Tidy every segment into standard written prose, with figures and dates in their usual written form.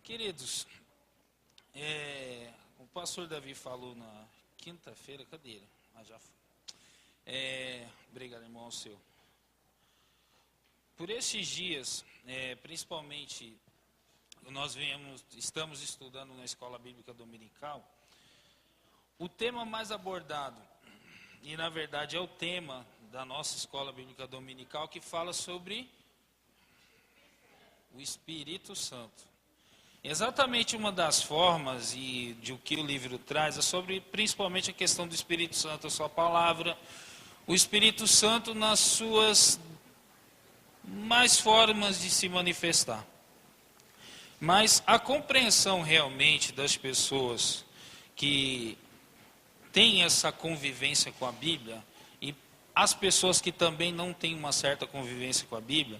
Queridos, o pastor Davi falou na quinta-feira, cadê ele? Já foi. Obrigado, irmão, ao seu. Por esses dias, principalmente, estamos estudando na Escola Bíblica Dominical, o tema mais abordado, e na verdade é o tema da nossa Escola Bíblica Dominical, que fala sobre o Espírito Santo. Exatamente uma das formas e de o que o livro traz é sobre principalmente a questão do Espírito Santo, a sua palavra, o Espírito Santo nas suas mais formas de se manifestar. Mas a compreensão realmente das pessoas que têm essa convivência com a Bíblia e as pessoas que também não têm uma certa convivência com a Bíblia,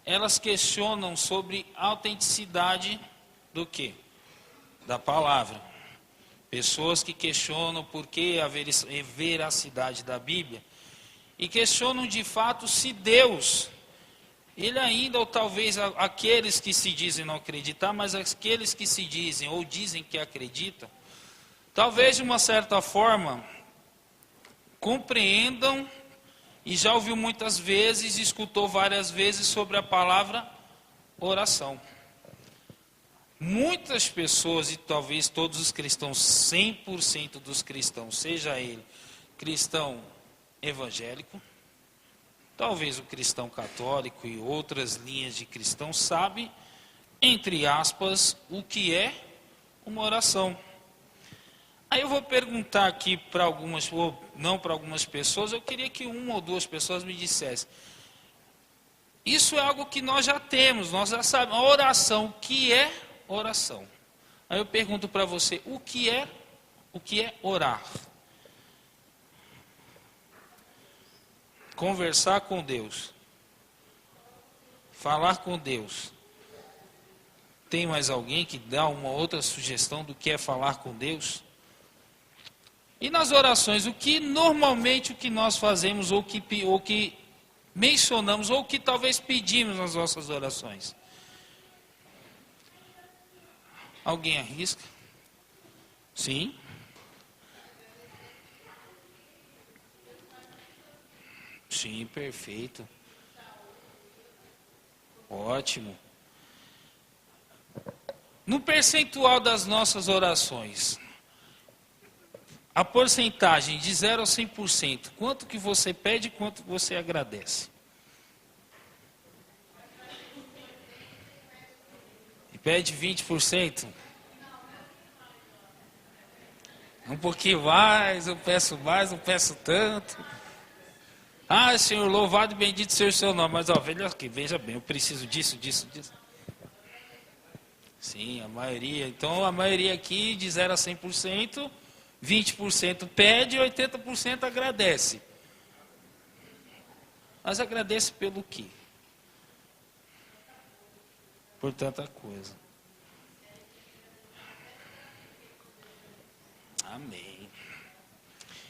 elas questionam sobre a autenticidade do quê? Da palavra. Pessoas que questionam por que a veracidade da Bíblia e questionam de fato se Deus, ele ainda, ou talvez aqueles que se dizem não acreditar, mas aqueles que se dizem ou dizem que acreditam, talvez de uma certa forma compreendam e já ouviu muitas vezes, escutou várias vezes sobre a palavra oração. Muitas pessoas, e talvez todos os cristãos, 100% dos cristãos, seja ele cristão evangélico, talvez o cristão católico e outras linhas de cristãos, sabe, entre aspas, o que é uma oração. Aí eu vou perguntar aqui para algumas, ou não para algumas pessoas, eu queria que uma ou duas pessoas me dissessem. Isso é algo que nós já temos, nós já sabemos. A oração, o que é oração? Aí eu pergunto para você, o que é orar? Conversar com Deus. Falar com Deus. Tem mais alguém que dá uma outra sugestão do que é falar com Deus? E nas orações, o que normalmente o que nós fazemos, ou que mencionamos, ou que talvez pedimos nas nossas orações? Alguém arrisca? Sim? Sim, perfeito. Ótimo. No percentual das nossas orações, a porcentagem de 0 a 100%, quanto que você pede e quanto você agradece? E pede 20%? Um pouquinho mais, eu peço mais, não peço tanto. Ah, Senhor, louvado e bendito seja o seu nome. Mas, veja bem, eu preciso disso. Sim, a maioria. Então, a maioria aqui, de 0 a 100%, 20% pede e 80% agradece. Mas agradece pelo quê? Por tanta coisa. Amém.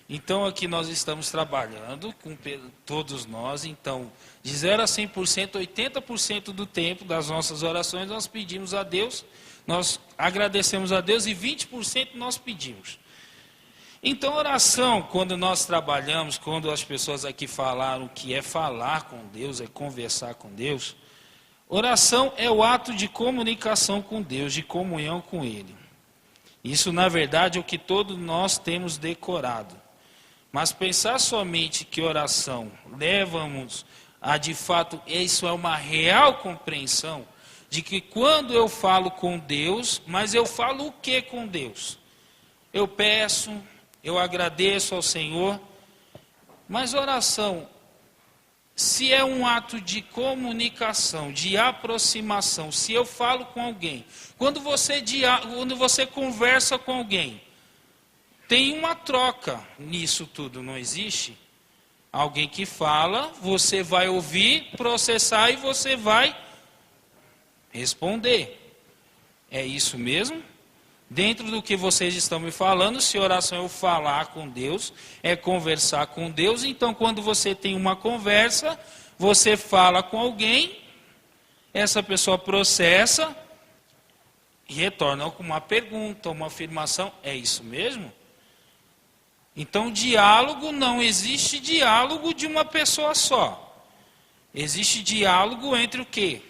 Então aqui nós estamos trabalhando com todos nós. Então, de 0 a 100%, 80% do tempo das nossas orações nós pedimos a Deus, nós agradecemos a Deus e 20% nós pedimos. Então, oração, quando nós trabalhamos, quando as pessoas aqui falaram que é falar com Deus, é conversar com Deus, oração é o ato de comunicação com Deus, de comunhão com Ele. Isso, na verdade, é o que todos nós temos decorado. Mas pensar somente que oração leva-nos a, de fato, isso é uma real compreensão de que quando eu falo com Deus, mas eu falo o que com Deus? Eu peço, eu agradeço ao Senhor, mas oração, se é um ato de comunicação, de aproximação, se eu falo com alguém, quando você conversa com alguém, tem uma troca nisso tudo, não existe? Alguém que fala, você vai ouvir, processar e você vai responder. É isso mesmo? Dentro do que vocês estão me falando, se oração é o falar com Deus, é conversar com Deus, então quando você tem uma conversa, você fala com alguém, essa pessoa processa, e retorna com uma pergunta, uma afirmação. É isso mesmo? Então, diálogo, não existe diálogo de uma pessoa só. Existe diálogo entre o quê?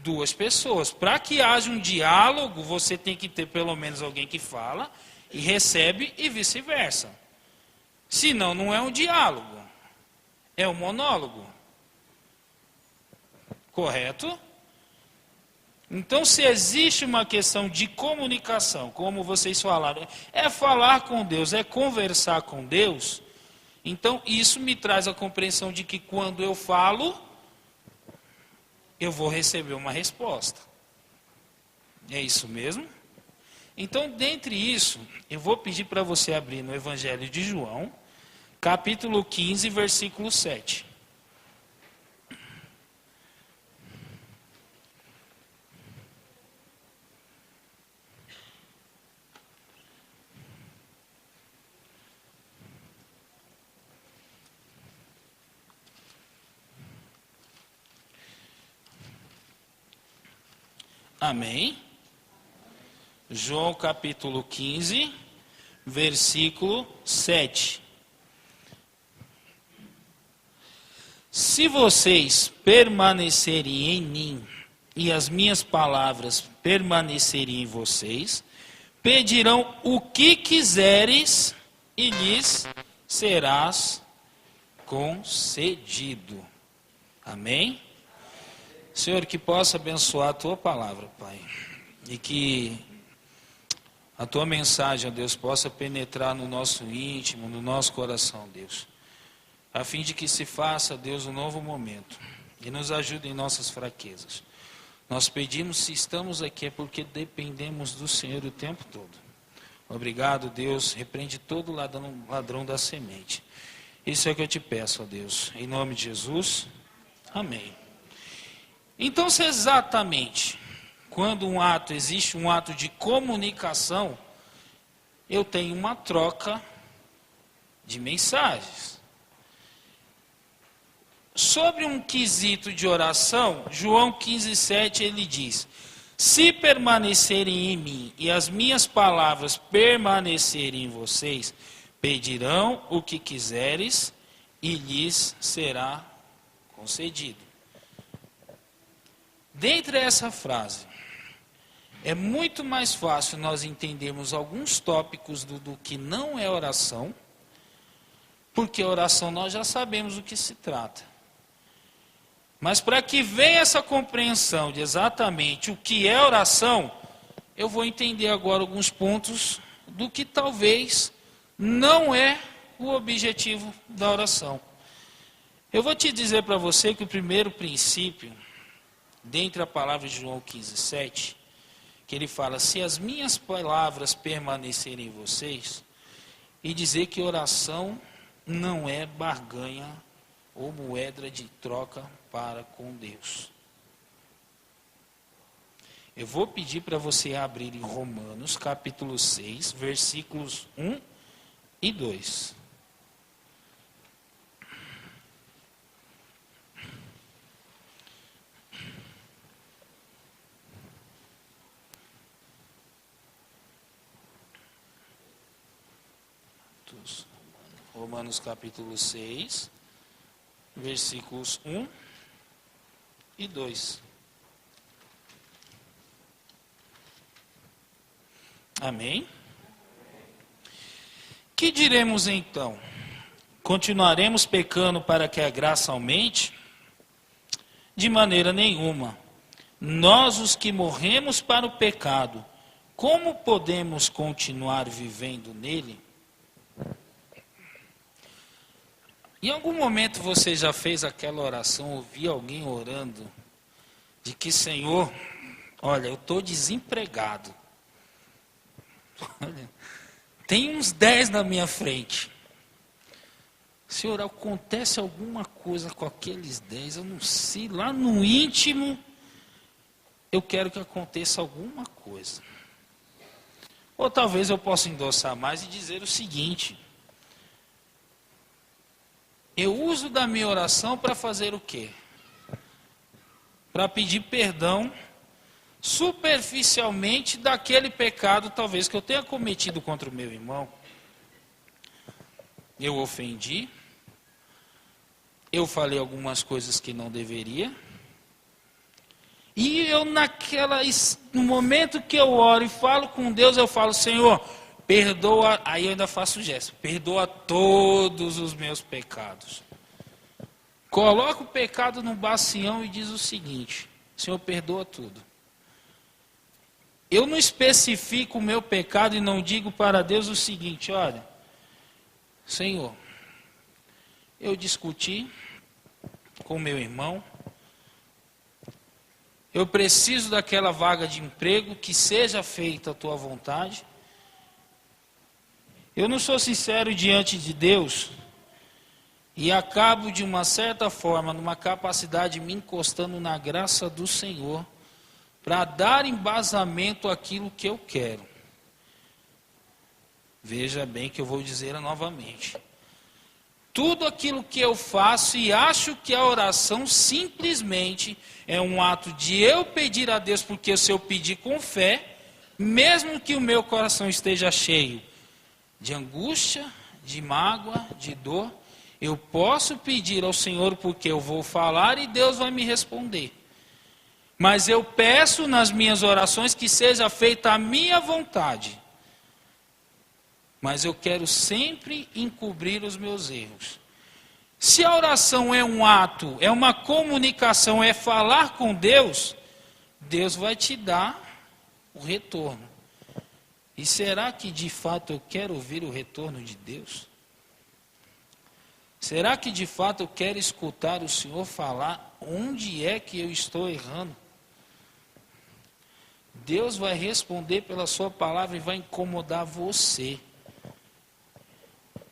Duas pessoas. Para que haja um diálogo, você tem que ter pelo menos alguém que fala e recebe e vice-versa. Senão, não é um diálogo. É um monólogo. Correto? Então, se existe uma questão de comunicação, como vocês falaram, é falar com Deus, é conversar com Deus, então isso me traz a compreensão de que quando eu falo, eu vou receber uma resposta. É isso mesmo? Então, dentre isso, eu vou pedir para você abrir no Evangelho de João, capítulo 15, versículo 7. Amém? João capítulo 15, versículo 7. Se vocês permanecerem em mim e as minhas palavras permanecerem em vocês, pedirão o que quiseres e lhes serás concedido. Amém? Senhor, que possa abençoar a Tua palavra, Pai. E que a Tua mensagem, ó Deus, possa penetrar no nosso íntimo, no nosso coração, Deus. A fim de que se faça, Deus, um novo momento. E nos ajude em nossas fraquezas. Nós pedimos, se estamos aqui, é porque dependemos do Senhor o tempo todo. Obrigado, Deus. Repreende todo ladrão da semente. Isso é o que eu te peço, ó Deus. Em nome de Jesus. Amém. Então, se exatamente quando existe um ato de comunicação, eu tenho uma troca de mensagens. Sobre um quesito de oração, João 15,7 ele diz: se permanecerem em mim e as minhas palavras permanecerem em vocês, pedirão o que quiseres e lhes será concedido. Dentre essa frase, é muito mais fácil nós entendermos alguns tópicos do que não é oração, porque a oração nós já sabemos do que se trata. Mas para que venha essa compreensão de exatamente o que é oração, eu vou entender agora alguns pontos do que talvez não é o objetivo da oração. Eu vou te dizer para você que o primeiro princípio, dentre a palavra de João 15,7, que ele fala, se as minhas palavras permanecerem em vocês, e dizer que oração não é barganha ou moeda de troca para com Deus. Eu vou pedir para você abrir em Romanos, capítulo 6, versículos 1 e 2. Romanos capítulo 6, versículos 1 e 2. Amém? Que diremos então? Continuaremos pecando para que a graça aumente? De maneira nenhuma. Nós, os que morremos para o pecado, como podemos continuar vivendo nele? Em algum momento você já fez aquela oração, ouviu alguém orando, de que, Senhor, olha, eu estou desempregado. Olha, tem uns 10 na minha frente. Senhor, acontece alguma coisa com aqueles 10, eu não sei, lá no íntimo, eu quero que aconteça alguma coisa. Ou talvez eu possa endossar mais e dizer o seguinte: eu uso da minha oração para fazer o quê? Para pedir perdão superficialmente daquele pecado talvez que eu tenha cometido contra o meu irmão. Eu ofendi, eu falei algumas coisas que não deveria, e eu no momento que eu oro e falo com Deus, eu falo, Senhor, perdoa, aí eu ainda faço o gesto, perdoa todos os meus pecados. Coloca o pecado no bacião e diz o seguinte, Senhor, perdoa tudo. Eu não especifico o meu pecado e não digo para Deus o seguinte, olha, Senhor, eu discuti com meu irmão, eu preciso daquela vaga de emprego, que seja feita a tua vontade. Eu não sou sincero diante de Deus e acabo de uma certa forma, numa capacidade, me encostando na graça do Senhor, para dar embasamento àquilo que eu quero. Veja bem que eu vou dizer novamente. Tudo aquilo que eu faço e acho que a oração simplesmente é um ato de eu pedir a Deus, porque se eu pedir com fé, mesmo que o meu coração esteja cheio de angústia, de mágoa, de dor, eu posso pedir ao Senhor porque eu vou falar e Deus vai me responder. Mas eu peço nas minhas orações que seja feita a minha vontade. Mas eu quero sempre encobrir os meus erros. Se a oração é um ato, é uma comunicação, é falar com Deus, Deus vai te dar o retorno. E será que de fato eu quero ouvir o retorno de Deus? Será que de fato eu quero escutar o Senhor falar onde é que eu estou errando? Deus vai responder pela sua palavra e vai incomodar você.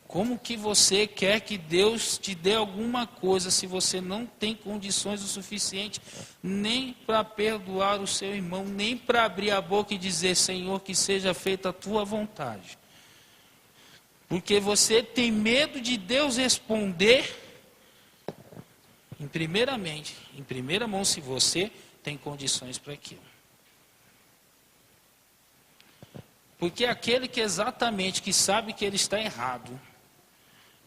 Como que você quer que Deus te dê alguma coisa se você não tem condições o suficiente nem para perdoar o seu irmão, nem para abrir a boca e dizer, Senhor, que seja feita a tua vontade? Porque você tem medo de Deus responder em primeira mão, se você tem condições para aquilo. Porque aquele que exatamente, que sabe que ele está errado,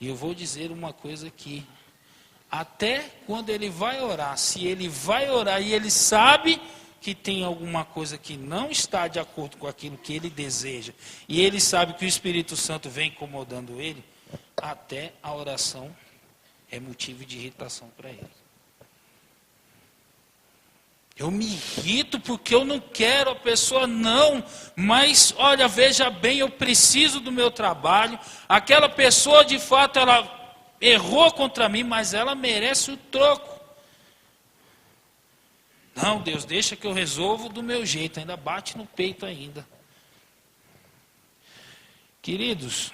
e eu vou dizer uma coisa aqui, até quando ele vai orar, se ele vai orar e ele sabe que tem alguma coisa que não está de acordo com aquilo que ele deseja, e ele sabe que o Espírito Santo vem incomodando ele, até a oração é motivo de irritação para ele. Eu me irrito porque eu não quero, a pessoa não, mas olha, veja bem, eu preciso do meu trabalho, aquela pessoa de fato ela errou contra mim, mas ela merece o troco. Não, Deus, deixa que eu resolvo do meu jeito, ainda bate no peito ainda. Queridos,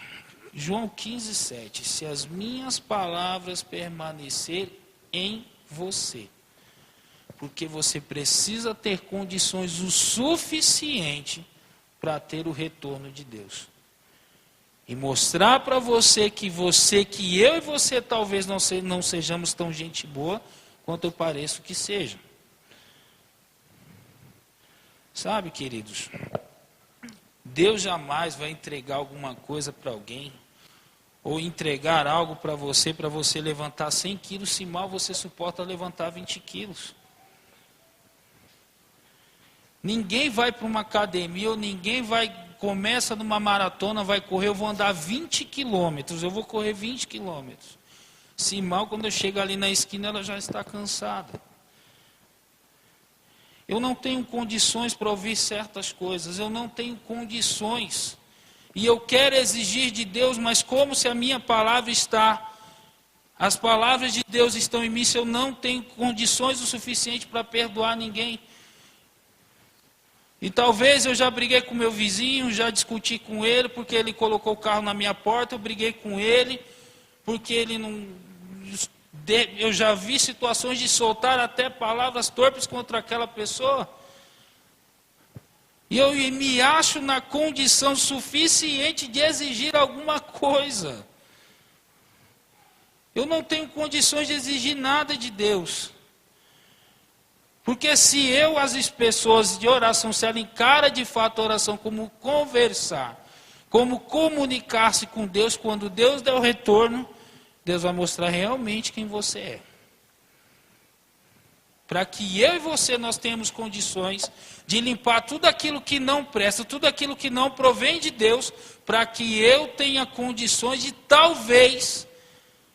João 15:7, se as minhas palavras permanecerem em você, porque você precisa ter condições o suficiente para ter o retorno de Deus. E mostrar para você, que eu e você talvez não sejamos tão gente boa quanto eu pareço que seja. Sabe, queridos, Deus jamais vai entregar alguma coisa para alguém, ou entregar algo para você levantar 100 quilos, se mal você suporta levantar 20 quilos. Ninguém vai para uma academia, ou ninguém começa numa maratona, vai correr, eu vou andar 20 quilômetros, eu vou correr 20 quilômetros. Se mal, quando eu chego ali na esquina, ela já está cansada. Eu não tenho condições para ouvir certas coisas, eu não tenho condições. E eu quero exigir de Deus, mas como se a minha palavra está, as palavras de Deus estão em mim, se eu não tenho condições o suficiente para perdoar ninguém. E talvez eu já briguei com meu vizinho, já discuti com ele, porque ele colocou o carro na minha porta, eu briguei com ele, porque ele não... Eu já vi situações de soltar até palavras torpes contra aquela pessoa. E eu me acho na condição suficiente de exigir alguma coisa. Eu não tenho condições de exigir nada de Deus. Porque se as pessoas de oração, se ela encara de fato a oração como conversar, como comunicar-se com Deus, quando Deus der o retorno, Deus vai mostrar realmente quem você é. Para que eu e você nós tenhamos condições de limpar tudo aquilo que não presta, tudo aquilo que não provém de Deus, para que eu tenha condições de talvez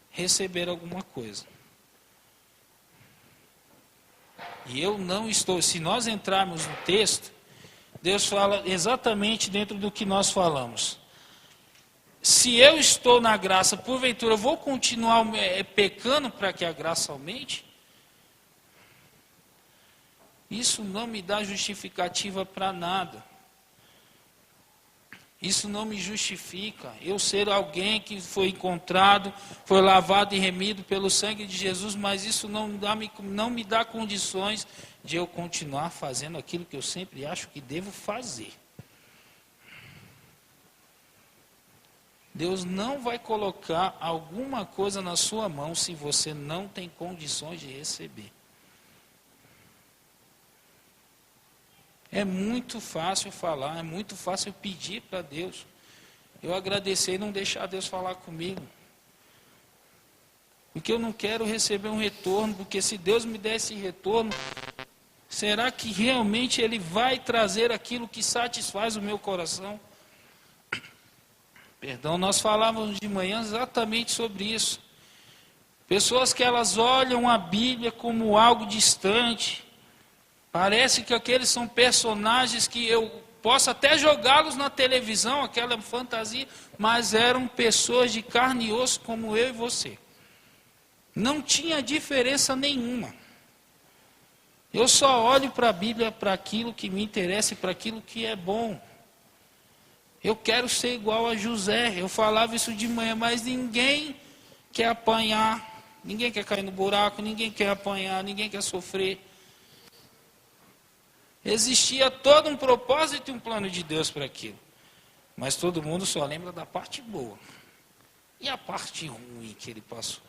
receber alguma coisa. E eu não estou, se nós entrarmos no texto, Deus fala exatamente dentro do que nós falamos. Se eu estou na graça, porventura, eu vou continuar pecando para que a graça aumente? Isso não me dá justificativa para nada. Isso não me justifica. Eu ser alguém que foi encontrado, foi lavado e remido pelo sangue de Jesus, mas isso não me dá condições de eu continuar fazendo aquilo que eu sempre acho que devo fazer. Deus não vai colocar alguma coisa na sua mão se você não tem condições de receber. É muito fácil falar, é muito fácil pedir para Deus. Eu agradecer e não deixar Deus falar comigo. Porque eu não quero receber um retorno, porque se Deus me der esse retorno, será que realmente Ele vai trazer aquilo que satisfaz o meu coração? Perdão, nós falávamos de manhã exatamente sobre isso. Pessoas que elas olham a Bíblia como algo distante. Parece que aqueles são personagens que eu posso até jogá-los na televisão, aquela fantasia, mas eram pessoas de carne e osso como eu e você. Não tinha diferença nenhuma. Eu só olho para a Bíblia para aquilo que me interessa e para aquilo que é bom. Eu quero ser igual a José. Eu falava isso de manhã, mas ninguém quer apanhar, ninguém quer cair no buraco, ninguém quer apanhar, ninguém quer sofrer. Existia todo um propósito e um plano de Deus para aquilo. Mas todo mundo só lembra da parte boa. E a parte ruim que ele passou?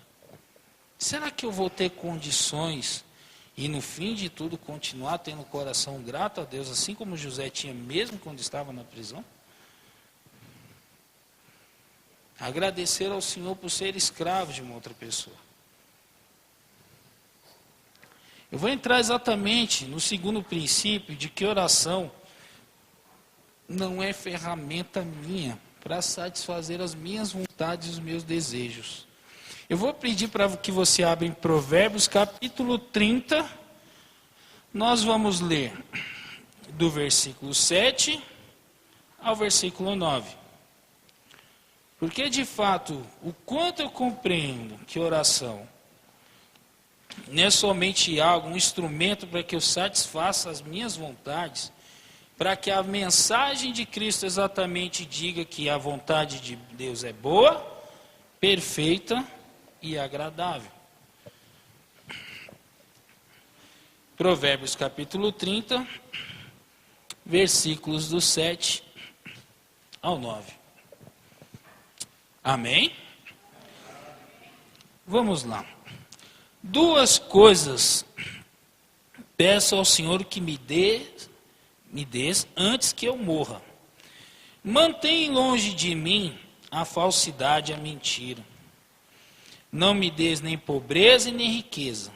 Será que eu vou ter condições e no fim de tudo continuar tendo o coração grato a Deus, assim como José tinha mesmo quando estava na prisão? Agradecer ao Senhor por ser escravo de uma outra pessoa. Eu vou entrar exatamente no segundo princípio de que oração não é ferramenta minha para satisfazer as minhas vontades e os meus desejos. Eu vou pedir para que você abra em Provérbios capítulo 30. Nós vamos ler do versículo 7 ao versículo 9. Porque de fato, o quanto eu compreendo que oração não é somente algo, um instrumento para que eu satisfaça as minhas vontades, para que a mensagem de Cristo exatamente diga que a vontade de Deus é boa, perfeita e agradável. Provérbios capítulo 30, versículos do 7 ao 9. Amém? Vamos lá. Duas coisas peço ao Senhor que me des antes que eu morra. Mantém longe de mim a falsidade e a mentira. Não me des nem pobreza e nem riqueza.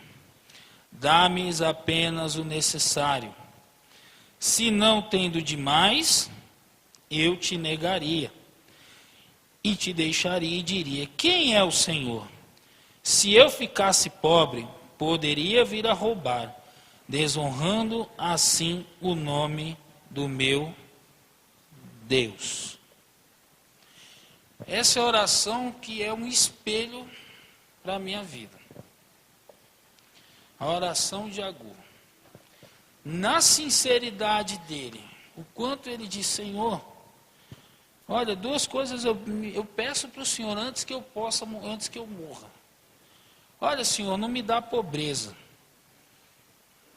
Dá-me apenas o necessário. Se não tendo demais, eu te negaria. E te deixaria e diria: quem é o Senhor? Se eu ficasse pobre, poderia vir a roubar, desonrando assim o nome do meu Deus. Essa é a oração que é um espelho para a minha vida. A oração de Agur. Na sinceridade dele, o quanto ele diz: Senhor, olha, duas coisas eu peço para o Senhor antes que eu morra. Olha, Senhor, não me dá pobreza,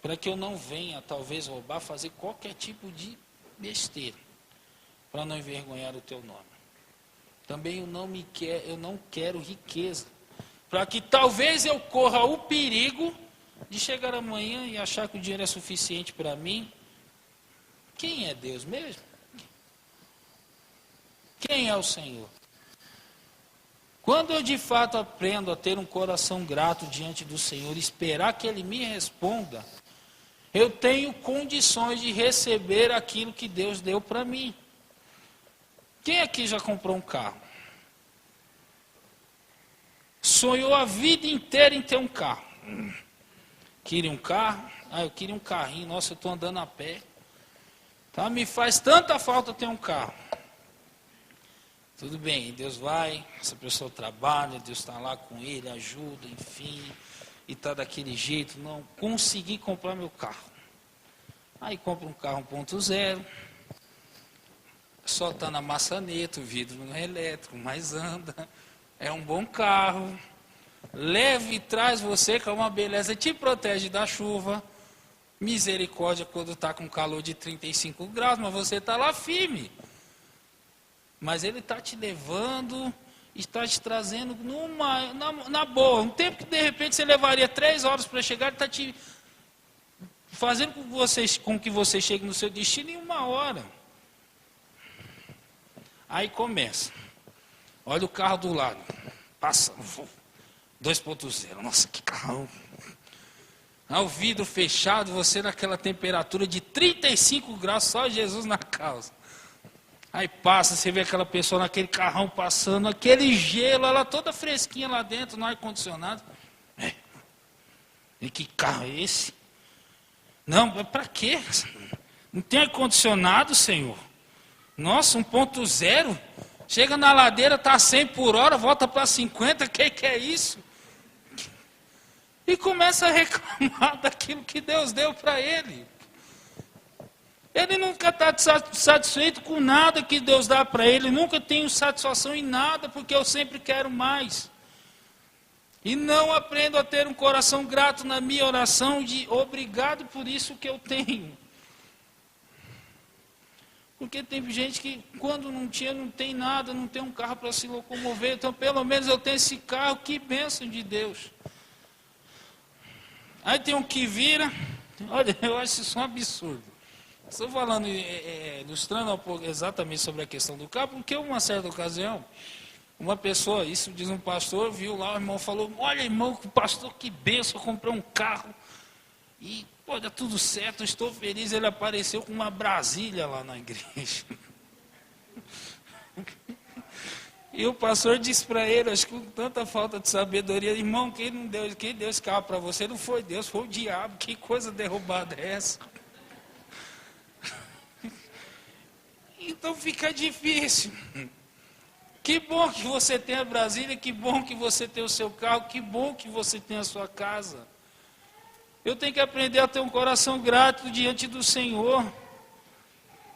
para que eu não venha, talvez, roubar, fazer qualquer tipo de besteira, para não envergonhar o teu nome. Também eu não quero riqueza, para que talvez eu corra o perigo de chegar amanhã e achar que o dinheiro é suficiente para mim. Quem é Deus mesmo? Quem é o Senhor? Quando eu de fato aprendo a ter um coração grato diante do Senhor, esperar que Ele me responda, eu tenho condições de receber aquilo que Deus deu para mim. Quem aqui já comprou um carro? Sonhou a vida inteira em ter um carro. Queria um carro? Eu queria um carrinho. Nossa, eu estou andando a pé. Tá? Me faz tanta falta ter um carro. Tudo bem, Deus vai, essa pessoa trabalha, Deus está lá com ele, ajuda, enfim, e está daquele jeito, não consegui comprar meu carro. Aí compra um carro 1.0, só está na maçaneta, o vidro não é elétrico, mas anda, é um bom carro, leve e traz você, que é uma beleza, te protege da chuva, misericórdia quando está com calor de 35 graus, mas você está lá firme. Mas Ele está te levando, está te trazendo na boa. Um tempo que de repente você levaria 3 horas para chegar, Ele está te fazendo com que você chegue no seu destino em 1 hora. Aí começa. Olha o carro do lado. Passa. 2.0. Nossa, que carrão. O vidro fechado, você naquela temperatura de 35 graus, só Jesus na causa. Aí passa, você vê aquela pessoa naquele carrão passando, aquele gelo, ela toda fresquinha lá dentro, no ar-condicionado. E que carro é esse? Não, mas para quê? Não tem ar-condicionado, Senhor? Nossa, 1.0? Chega na ladeira, está a 100 por hora, volta para 50, que é isso? E começa a reclamar daquilo que Deus deu para ele. Ele nunca está satisfeito com nada que Deus dá para ele, nunca tenho satisfação em nada, porque eu sempre quero mais. E não aprendo a ter um coração grato na minha oração de obrigado por isso que eu tenho. Porque tem gente que quando não tem nada, não tem um carro para se locomover, então pelo menos eu tenho esse carro, que bênção de Deus. Aí tem um que vira, olha, eu acho isso um absurdo. Estou falando, ilustrando um pouco exatamente sobre a questão do carro, porque uma certa ocasião, uma pessoa, isso diz um pastor, viu lá, o irmão falou, olha irmão, pastor, que benção, eu comprei um carro, e pô, dá tudo certo, estou feliz, ele apareceu com uma Brasília lá na igreja. E o pastor disse para ele, acho que com tanta falta de sabedoria, irmão, quem deu esse carro para você não foi Deus, foi o diabo, que coisa derrubada é essa? Então fica difícil. Que bom que você tem a Brasília, que bom que você tem o seu carro, que bom que você tem a sua casa. Eu tenho que aprender a ter um coração grato diante do Senhor.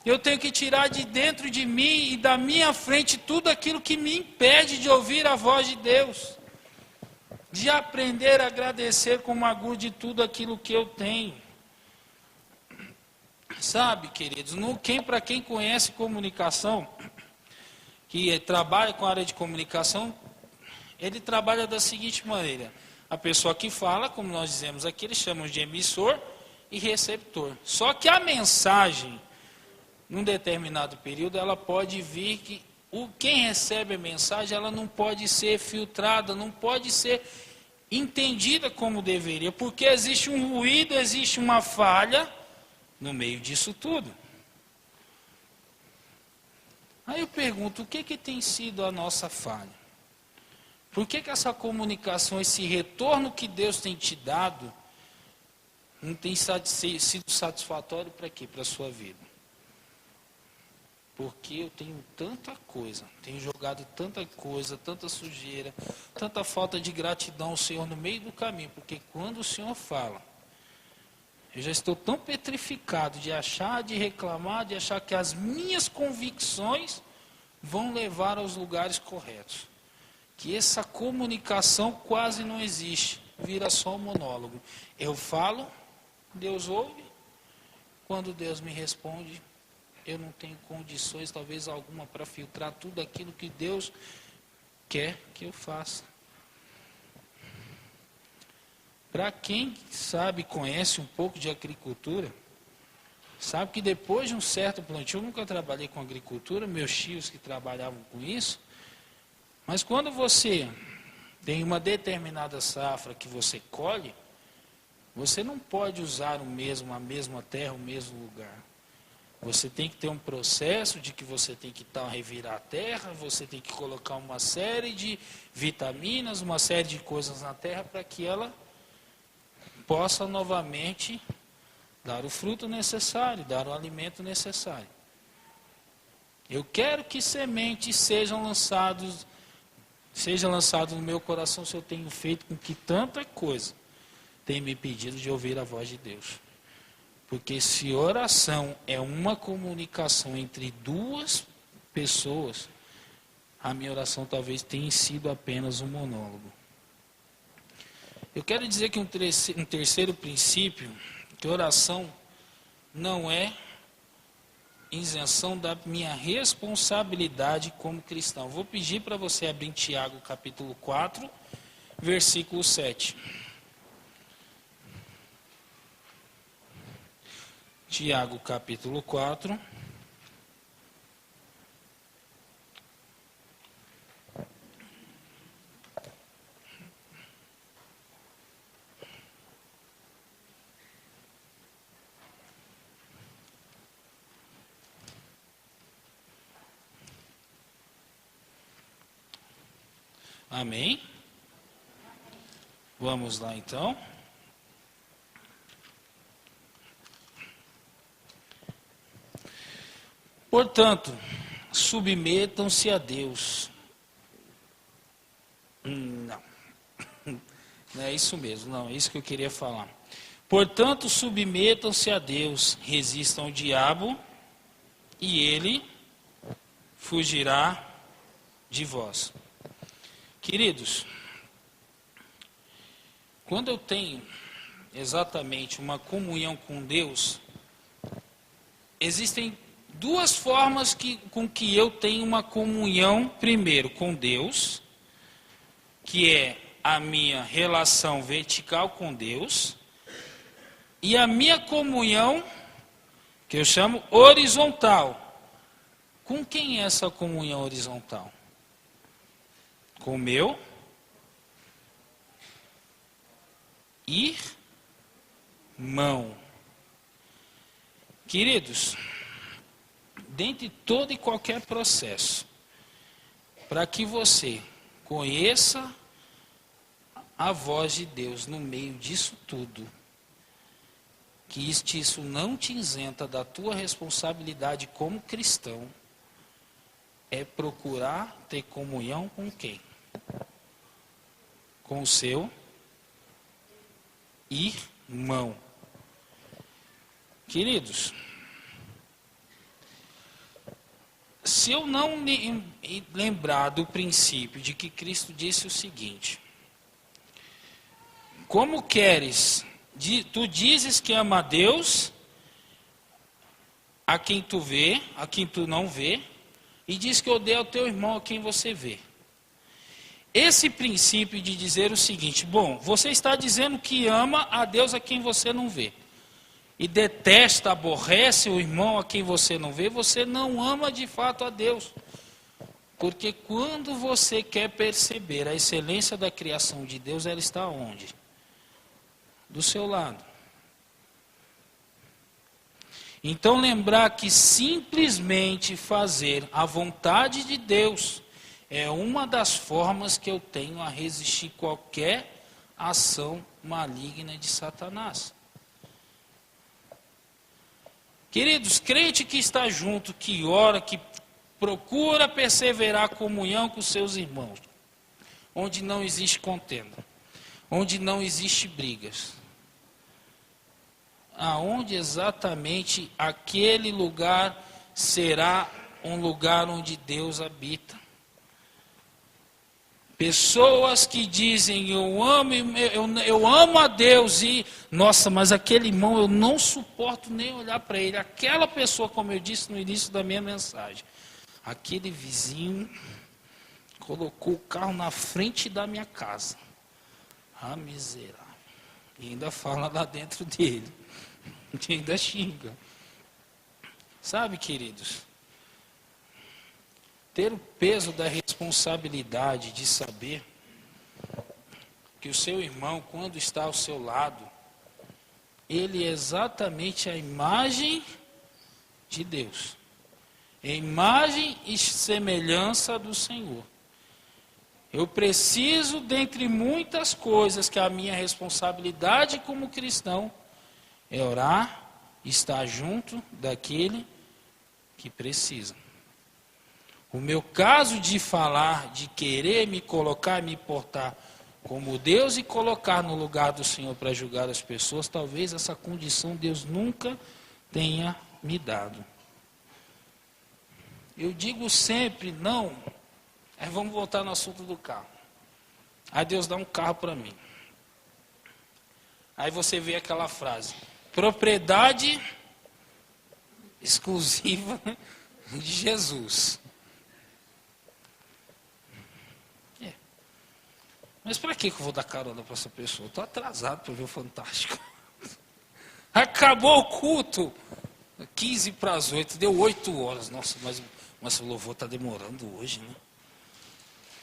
Eu tenho que tirar de dentro de mim e da minha frente tudo aquilo que me impede de ouvir a voz de Deus. De aprender a agradecer com amargura de tudo aquilo que eu tenho. Sabe, queridos, para quem conhece comunicação, que trabalha com a área de comunicação, ele trabalha da seguinte maneira. A pessoa que fala, como nós dizemos aqui, eles chamam de emissor e receptor. Só que a mensagem, num determinado período, ela pode vir que quem recebe a mensagem, ela não pode ser filtrada, não pode ser entendida como deveria, porque existe um ruído, existe uma falha no meio disso tudo. Aí eu pergunto, o que tem sido a nossa falha? Por que essa comunicação, esse retorno que Deus tem te dado, não tem sido satisfatório para quê? Para a sua vida. Porque eu tenho tanta coisa, tenho jogado tanta coisa, tanta sujeira, tanta falta de gratidão ao Senhor no meio do caminho, porque quando o Senhor fala, eu já estou tão petrificado de achar, de reclamar, de achar que as minhas convicções vão levar aos lugares corretos. Que essa comunicação quase não existe, vira só um monólogo. Eu falo, Deus ouve, quando Deus me responde, eu não tenho condições, talvez alguma, para filtrar tudo aquilo que Deus quer que eu faça. para quem sabe, conhece um pouco de agricultura, sabe que depois de um certo plantio, eu nunca trabalhei com agricultura, meus tios que trabalhavam com isso, mas quando você tem uma determinada safra que você colhe, você não pode usar a mesma terra, o mesmo lugar. Você tem que ter um processo de que você tem que revirar a terra, você tem que colocar uma série de vitaminas, uma série de coisas na terra para que ela possa novamente dar o fruto necessário, dar o alimento necessário. Eu quero que sementes sejam lançado no meu coração se eu tenho feito com que tanta coisa tem me pedido de ouvir a voz de Deus. Porque se oração é uma comunicação entre duas pessoas, a minha oração talvez tenha sido apenas um monólogo. Eu quero dizer que um terceiro princípio, que oração não é isenção da minha responsabilidade como cristão. Vou pedir para você abrir em Tiago capítulo 4, versículo 7. Tiago capítulo 4. Amém? Vamos lá então. Portanto, submetam-se a Deus. Não. Não é isso mesmo, não, é isso que eu queria falar. Portanto, submetam-se a Deus, resistam ao diabo, e ele fugirá de vós. Queridos, quando eu tenho exatamente uma comunhão com Deus, existem duas formas com que eu tenho uma comunhão, primeiro com Deus, que é a minha relação vertical com Deus, e a minha comunhão, que eu chamo horizontal. Com quem é essa comunhão horizontal? Com o meu irmão. Queridos, dentre todo e qualquer processo, para que você conheça a voz de Deus no meio disso tudo, que isso não te isenta da tua responsabilidade como cristão, é procurar ter comunhão com quem? Com o seu irmão. Queridos, se eu não lembrar do princípio de que Cristo disse o seguinte: como queres, tu dizes que ama a Deus, a quem tu vê, a quem tu não vê, e diz que odeia o teu irmão a quem você vê. Esse princípio de dizer o seguinte: bom, você está dizendo que ama a Deus a quem você não vê, e detesta, aborrece o irmão a quem você não vê, você não ama de fato a Deus. Porque quando você quer perceber a excelência da criação de Deus, ela está onde? Do seu lado. Então lembrar que simplesmente fazer a vontade de Deus é uma das formas que eu tenho a resistir qualquer ação maligna de Satanás. Queridos, crente que está junto, que ora, que procura perseverar a comunhão com seus irmãos, onde não existe contenda, onde não existe brigas, aonde exatamente aquele lugar será um lugar onde Deus habita. Pessoas que dizem, eu amo a Deus e, nossa, mas aquele irmão eu não suporto nem olhar para ele. Aquela pessoa, como eu disse no início da minha mensagem, aquele vizinho colocou o carro na frente da minha casa. Ah, miserável. E ainda fala lá dentro dele. E ainda xinga. Sabe, queridos? Ter o peso da responsabilidade de saber que o seu irmão, quando está ao seu lado, ele é exatamente a imagem de Deus. É imagem e semelhança do Senhor. Eu preciso, dentre muitas coisas, que a minha responsabilidade como cristão é orar, estar junto daquele que precisa. O meu caso de falar, de querer me colocar, me portar como Deus e colocar no lugar do Senhor para julgar as pessoas, talvez essa condição Deus nunca tenha me dado. Eu digo sempre, não, vamos voltar no assunto do carro. Aí Deus dá um carro para mim. Aí você vê aquela frase, propriedade exclusiva de Jesus. Mas para que eu vou dar carona para essa pessoa? Eu estou atrasado para ver o Fantástico. Acabou o culto. 15 para as 8, deu 8 horas. Nossa, mas o louvor está demorando hoje, né?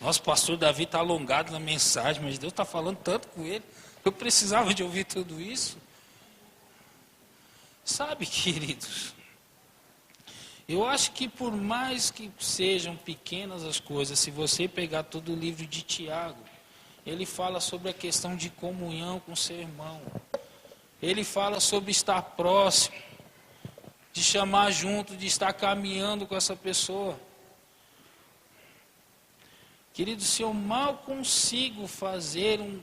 Nosso pastor Davi está alongado na mensagem, mas Deus está falando tanto com ele. Eu precisava de ouvir tudo isso. Sabe, queridos, eu acho que por mais que sejam pequenas as coisas, se você pegar todo o livro de Tiago, ele fala sobre a questão de comunhão com seu irmão. Ele fala sobre estar próximo, de chamar junto, de estar caminhando com essa pessoa. Querido, se eu mal consigo fazer um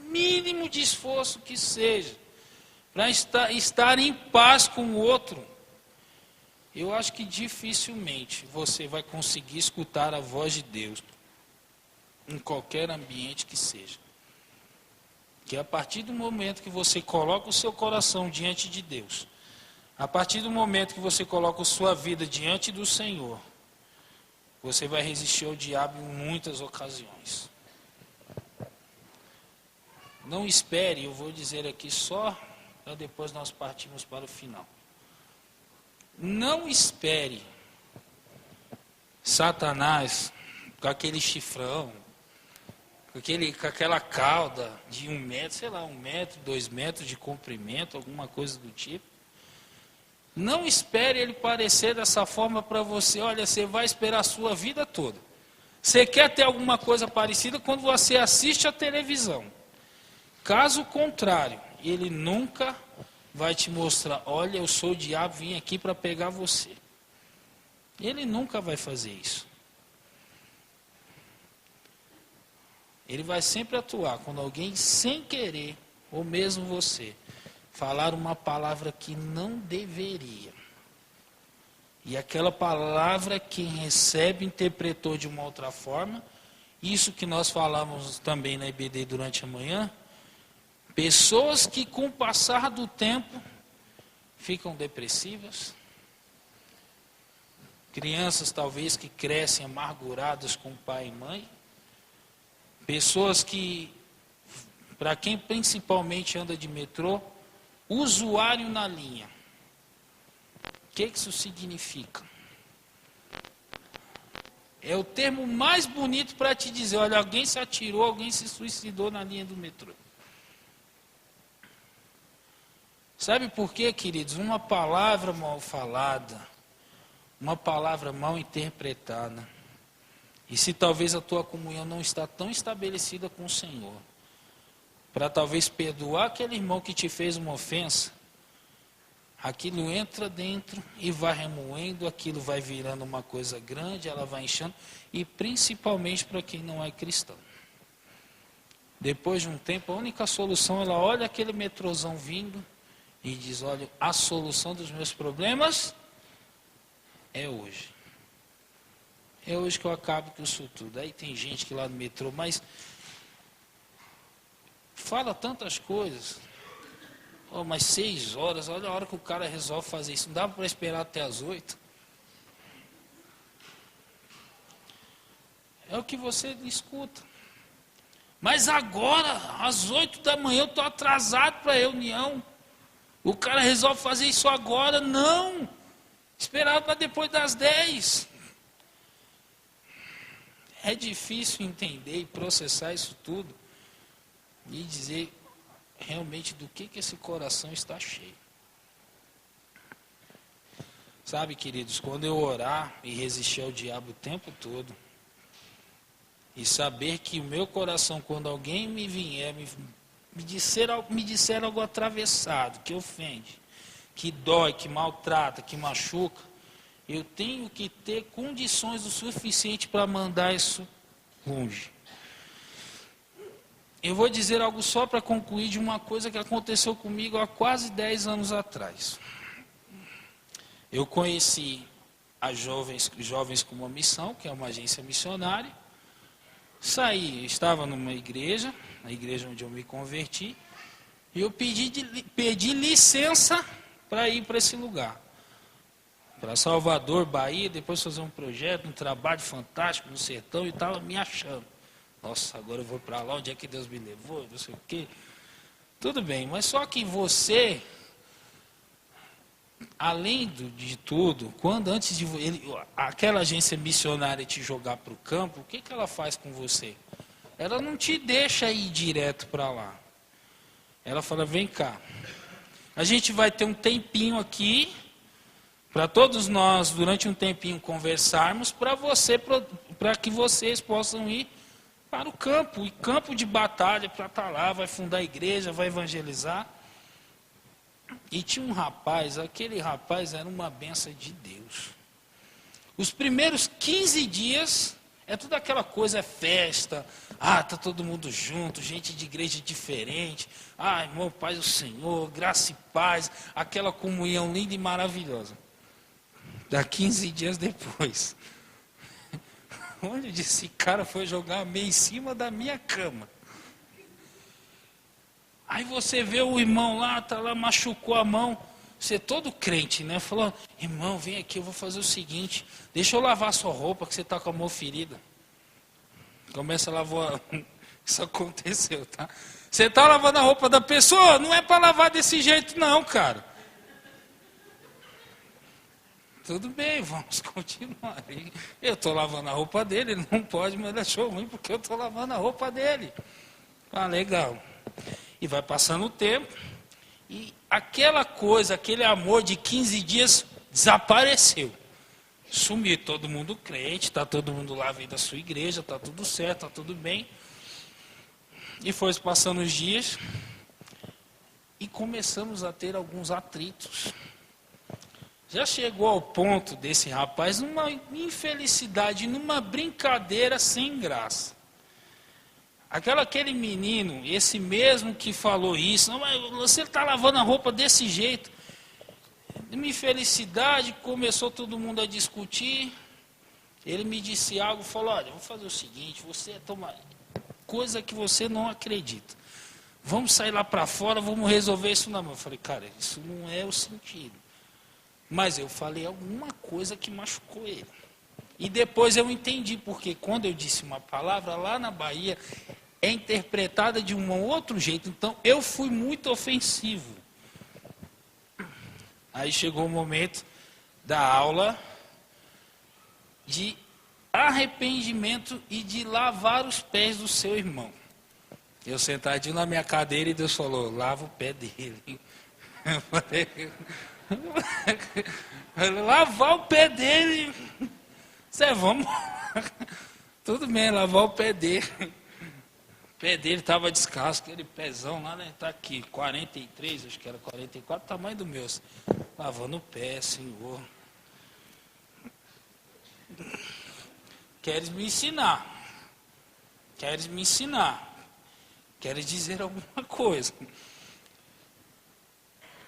mínimo de esforço que seja, para estar em paz com o outro, eu acho que dificilmente você vai conseguir escutar a voz de Deus em qualquer ambiente que seja. Que a partir do momento que você coloca o seu coração diante de Deus, a partir do momento que você coloca a sua vida diante do Senhor, você vai resistir ao diabo em muitas ocasiões. Não espere, eu vou dizer aqui só para depois nós partirmos para o final. Não espere Satanás com aquele chifrão, com aquela cauda de 1 metro, sei lá, 1 metro, 2 metros de comprimento, alguma coisa do tipo. Não espere ele parecer dessa forma para você. Olha, você vai esperar a sua vida toda. Você quer ter alguma coisa parecida quando você assiste a televisão. Caso contrário, ele nunca vai te mostrar, olha, eu sou o diabo, vim aqui para pegar você. Ele nunca vai fazer isso. Ele vai sempre atuar quando alguém, sem querer, ou mesmo você, falar uma palavra que não deveria. E aquela palavra, quem recebe, interpretou de uma outra forma. Isso que nós falamos também na IBD durante a manhã. Pessoas que, com o passar do tempo, ficam depressivas. Crianças, talvez, que crescem amarguradas com pai e mãe. Pessoas que, para quem principalmente anda de metrô, usuário na linha. O que isso significa? É o termo mais bonito para te dizer, olha, alguém se atirou, alguém se suicidou na linha do metrô. Sabe por quê, queridos? Uma palavra mal falada, uma palavra mal interpretada, e se talvez a tua comunhão não está tão estabelecida com o Senhor, para talvez perdoar aquele irmão que te fez uma ofensa, aquilo entra dentro e vai remoendo, aquilo vai virando uma coisa grande, ela vai inchando, e principalmente para quem não é cristão. Depois de um tempo, a única solução, ela olha aquele metrôzão vindo e diz, olha, a solução dos meus problemas é hoje. É hoje que eu acabo com isso tudo. Aí tem gente que lá no metrô, mas fala tantas coisas. Oh, mas 6 horas, olha a hora que o cara resolve fazer isso. Não dava para esperar até as 8. É o que você escuta. Mas agora, às 8 da manhã, eu estou atrasado para a reunião. O cara resolve fazer isso agora? Não. Esperava para depois das 10. É difícil entender e processar isso tudo e dizer realmente do que esse coração está cheio. Sabe, queridos, quando eu orar e resistir ao diabo o tempo todo, e saber que o meu coração, quando alguém me vier, me disser algo atravessado, que ofende, que dói, que maltrata, que machuca, eu tenho que ter condições o suficiente para mandar isso longe. Eu vou dizer algo só para concluir de uma coisa que aconteceu comigo há quase 10 anos atrás. Eu conheci as Jovens com uma Missão, que é uma agência missionária. Saí, estava numa igreja, na igreja onde eu me converti, e eu pedi licença para ir para esse lugar. Para Salvador, Bahia, depois fazer um projeto, um trabalho fantástico no sertão, e estava me achando. Nossa, agora eu vou para lá, onde é que Deus me levou, não sei o quê. Tudo bem, mas só que você, além de tudo, quando antes de aquela agência missionária te jogar para o campo, o que ela faz com você? Ela não te deixa ir direto para lá. Ela fala, vem cá, a gente vai ter um tempinho aqui, para todos nós, durante um tempinho, conversarmos, para que vocês possam ir para o campo, e campo de batalha, para estar lá, vai fundar a igreja, vai evangelizar. E tinha um rapaz, aquele rapaz era uma benção de Deus. Os primeiros 15 dias, é tudo aquela coisa, é festa, tá todo mundo junto, gente de igreja diferente, irmão, paz do Senhor, graça e paz, aquela comunhão linda e maravilhosa. Da 15 dias depois, onde esse cara foi jogar a meia em cima da minha cama. Aí você vê o irmão lá, tá lá, machucou a mão. Você todo crente, né? Falou, irmão, vem aqui, eu vou fazer o seguinte, deixa eu lavar a sua roupa, que você está com a mão ferida. Começa a lavar. Isso aconteceu, tá? Você está lavando a roupa da pessoa, não é para lavar desse jeito não, cara. Tudo bem, vamos continuar. Eu estou lavando a roupa dele, ele não pode, mas ele achou ruim porque eu estou lavando a roupa dele. Legal. E vai passando o tempo, e aquela coisa, aquele amor de 15 dias desapareceu. Sumiu, todo mundo crente, está todo mundo lá vendo a sua igreja, está tudo certo, está tudo bem. E foi passando os dias, e começamos a ter alguns atritos. Já chegou ao ponto desse rapaz, numa infelicidade, numa brincadeira sem graça. Aquele menino, esse mesmo que falou isso, não, mas você está lavando a roupa desse jeito. Uma infelicidade, começou todo mundo a discutir. Ele me disse algo, falou, olha, vou fazer o seguinte, você toma coisa que você não acredita. Vamos sair lá para fora, vamos resolver isso na mão. Eu falei, cara, isso não é o sentido. Mas eu falei alguma coisa que machucou ele. E depois eu entendi, porque quando eu disse uma palavra lá na Bahia, é interpretada de um outro jeito. Então eu fui muito ofensivo. Aí chegou o momento da aula de arrependimento e de lavar os pés do seu irmão. Eu sentadinho na minha cadeira e Deus falou, lava o pé dele. Eu falei, lavar o pé dele. Vamos. Tudo bem, lavar o pé dele. O pé dele estava descalço, aquele pezão lá, né? Está aqui, 43, acho que era 44, tamanho do meu. Lavando o pé, Senhor. Queres me ensinar? Queres me ensinar? Queres dizer alguma coisa?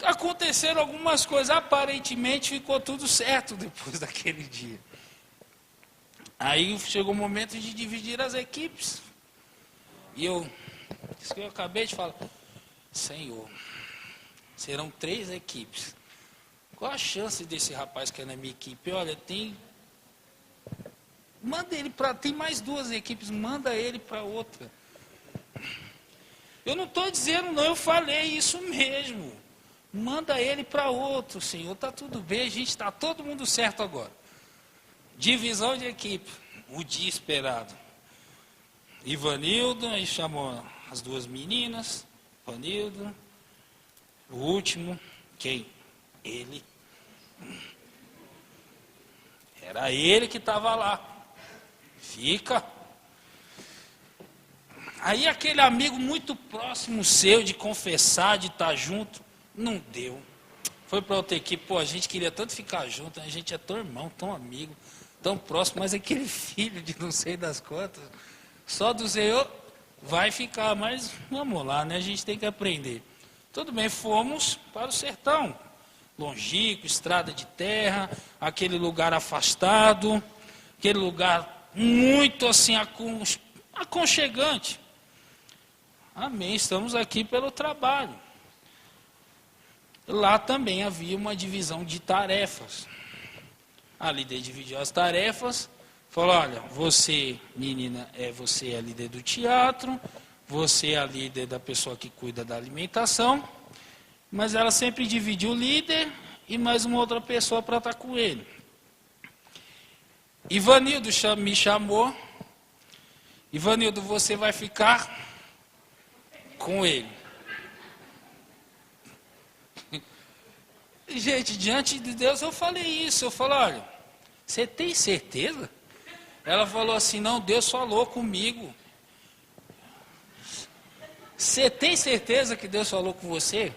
Aconteceram algumas coisas, aparentemente ficou tudo certo depois daquele dia. Aí chegou o momento de dividir as equipes. E isso que eu acabei de falar, Senhor, serão 3 equipes. Qual a chance desse rapaz que é na minha equipe? Olha, manda ele para, tem mais 2 equipes, manda ele para outra. Eu não estou dizendo não, eu falei isso mesmo. Manda ele para outro, Senhor, está tudo bem, a gente está todo mundo certo agora. Divisão de equipe, o dia esperado. Ivanildo, aí chamou as duas meninas, Ivanildo, o último, quem? Ele. Era ele que estava lá. Fica. Aí aquele amigo muito próximo seu, de confessar, de estar junto, não deu. Foi para outra equipe, pô, a gente queria tanto ficar junto, a gente é tão irmão, tão amigo, tão próximo, mas aquele filho de não sei das quantas, só do Senhor vai ficar, mas vamos lá, né? A gente tem que aprender. Tudo bem, fomos para o sertão, longínquo, estrada de terra, aquele lugar afastado, aquele lugar muito assim aconchegante. Amém, estamos aqui pelo trabalho. Lá também havia uma divisão de tarefas. A líder dividiu as tarefas, falou, olha, você, menina, você é a líder do teatro, você é a líder da pessoa que cuida da alimentação, mas ela sempre dividiu o líder e mais uma outra pessoa para estar com ele. Ivanildo me chamou, Ivanildo, você vai ficar com ele. Gente, diante de Deus eu falei isso, eu falei, olha, você tem certeza? Ela falou assim, não, Deus falou comigo. Você tem certeza que Deus falou com você?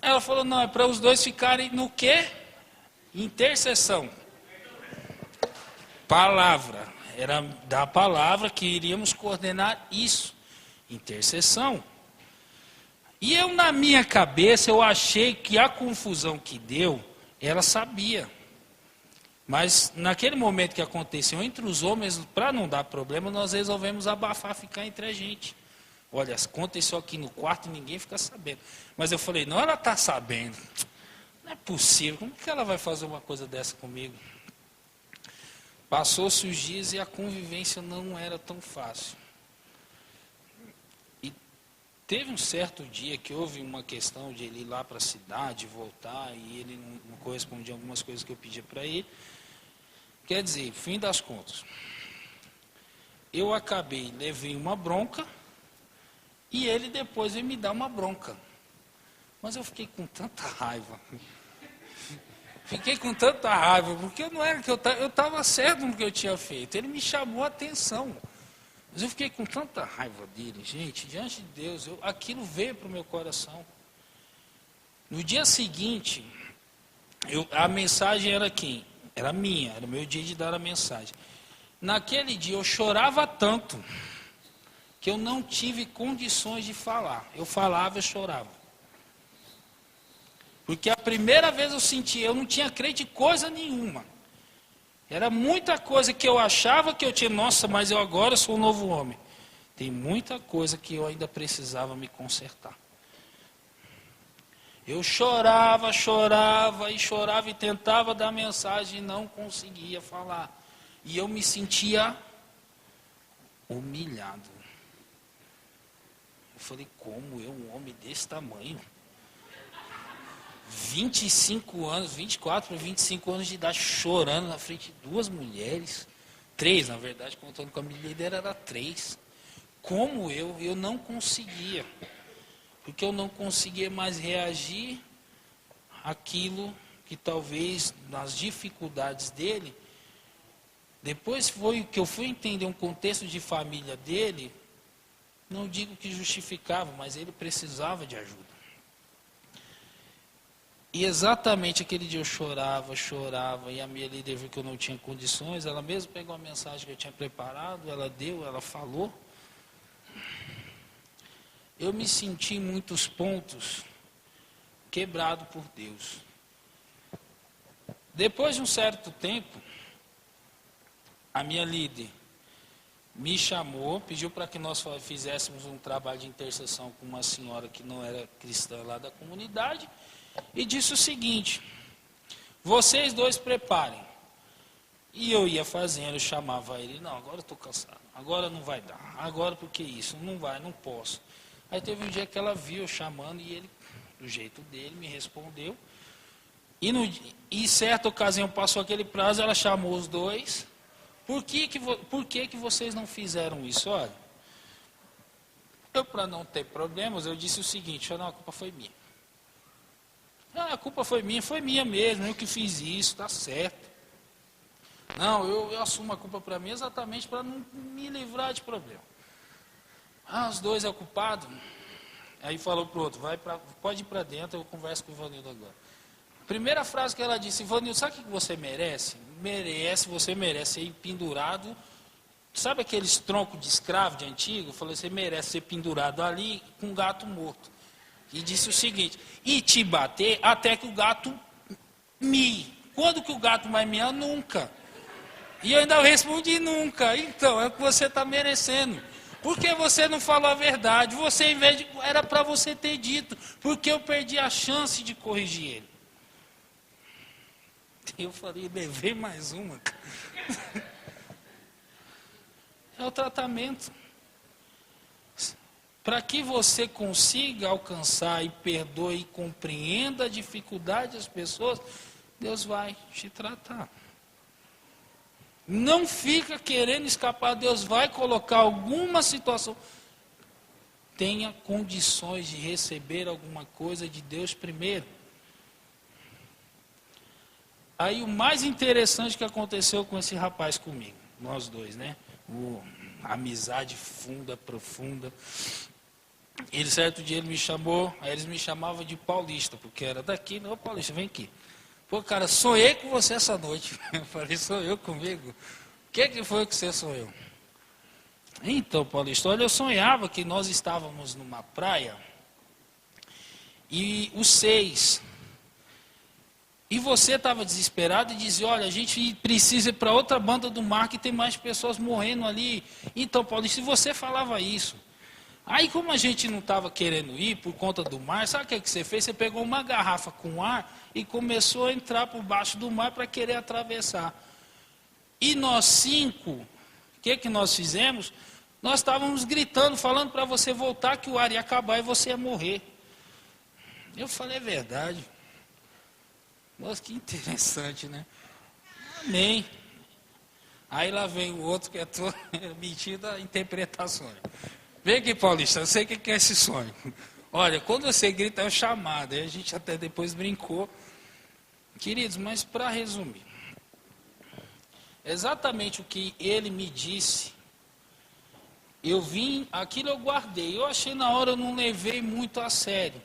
Ela falou, não, é para os dois ficarem no quê? Intercessão. Palavra. Era da palavra que iríamos coordenar isso. Intercessão. E eu, na minha cabeça, eu achei que a confusão que deu, ela sabia. Mas, naquele momento que aconteceu entre os homens, para não dar problema, nós resolvemos abafar, ficar entre a gente. Olha, aconteceu aqui no quarto e ninguém fica sabendo. Mas eu falei, não, ela está sabendo. Não é possível, como que ela vai fazer uma coisa dessa comigo? Passou-se os dias e a convivência não era tão fácil. Teve um certo dia que houve uma questão de ele ir lá para a cidade, voltar, e ele não correspondia a algumas coisas que eu pedia para ele. Quer dizer, fim das contas, eu levei uma bronca, e ele depois veio me dar uma bronca. Mas eu fiquei com tanta raiva. Porque não era que eu estava certo no que eu tinha feito. Ele me chamou a atenção. Mas eu fiquei com tanta raiva dele, gente, diante de Deus, aquilo veio para o meu coração. No dia seguinte, a mensagem era quem? Era minha, era o meu dia de dar a mensagem. Naquele dia eu chorava tanto, que eu não tive condições de falar. Eu falava e chorava. Porque a primeira vez eu senti, eu não tinha credo de coisa nenhuma. Era muita coisa que eu achava que eu tinha, nossa, mas eu agora sou um novo homem. Tem muita coisa que eu ainda precisava me consertar. Eu chorava e tentava dar mensagem e não conseguia falar. E eu me sentia humilhado. Eu falei, como eu, um homem desse tamanho? 25 anos, 24 para 25 anos de idade, chorando na frente de duas mulheres, 3, na verdade, contando com a minha líder, era 3. Como eu não conseguia, porque eu não conseguia mais reagir àquilo que talvez, nas dificuldades dele, depois foi que eu fui entender um contexto de família dele, não digo que justificava, mas ele precisava de ajuda. E exatamente aquele dia eu chorava, e a minha líder viu que eu não tinha condições, ela mesmo pegou a mensagem que eu tinha preparado, ela deu, ela falou. Eu me senti em muitos pontos quebrado por Deus. Depois de um certo tempo, a minha líder me chamou, pediu para que nós fizéssemos um trabalho de intercessão com uma senhora que não era cristã lá da comunidade, e disse o seguinte, vocês dois preparem. E eu ia fazendo, eu chamava ele, não, agora eu estou cansado. agora não vai dar, agora porque isso, não vai, não posso. Aí teve um dia que ela viu eu chamando e ele, do jeito dele, me respondeu. E certa ocasião passou aquele prazo, ela chamou os dois. Por que vocês não fizeram isso? Olha, eu, para não ter problemas, eu disse o seguinte: não, a culpa foi minha. Ah, a culpa foi minha mesmo, eu que fiz isso, está certo. Não, eu assumo a culpa para mim exatamente para não me livrar de problema. Ah, os dois é o culpado. Aí falou para o outro: pode ir para dentro, eu converso com o Ivanildo agora. Primeira frase que ela disse: Ivanildo, sabe o que você merece? Você merece ser pendurado. Sabe aqueles troncos de escravo de antigo? Eu falei: você merece ser pendurado ali com um gato morto. E disse o seguinte: e te bater até que o gato mie. Quando que o gato vai miar? Nunca. E eu ainda respondi: nunca. Então, é o que você está merecendo. Porque você não falou a verdade. Você, em vez de, era para você ter dito. Porque eu perdi a chance de corrigir ele. Eu falei: levei mais uma. É o tratamento. Para que você consiga alcançar e perdoe e compreenda a dificuldade das pessoas, Deus vai te tratar. Não fica querendo escapar, Deus vai colocar alguma situação. Tenha condições de receber alguma coisa de Deus primeiro. Aí o mais interessante que aconteceu com esse rapaz comigo, nós dois, né? Amizade funda, profunda. Ele, certo dia, ele me chamou, aí eles me chamavam de paulista, porque era daqui. Não, paulista, vem aqui. Pô, cara, sonhei com você essa noite. Eu falei: sonhou comigo? O que foi que você sonhou? Então, paulista, olha, eu sonhava que nós estávamos numa praia, e os 6, e você estava desesperado e dizia: olha, a gente precisa ir para outra banda do mar que tem mais pessoas morrendo ali. Então, paulista, se você falava isso. Aí, como a gente não estava querendo ir por conta do mar, sabe o que você fez? Você pegou uma garrafa com ar e começou a entrar por baixo do mar para querer atravessar. E nós 5, o que nós fizemos? Nós estávamos gritando, falando para você voltar, que o ar ia acabar e você ia morrer. Eu falei: é verdade. Nossa, que interessante, né? Amém. Aí lá vem o outro que é todo metido a interpretações. Vem aqui, paulista, eu sei o que é esse sonho. Olha, quando você grita é o chamado. Aí a gente até depois brincou. Queridos, mas para resumir, exatamente o que ele me disse, eu vim, aquilo eu guardei. Eu achei na hora, eu não levei muito a sério.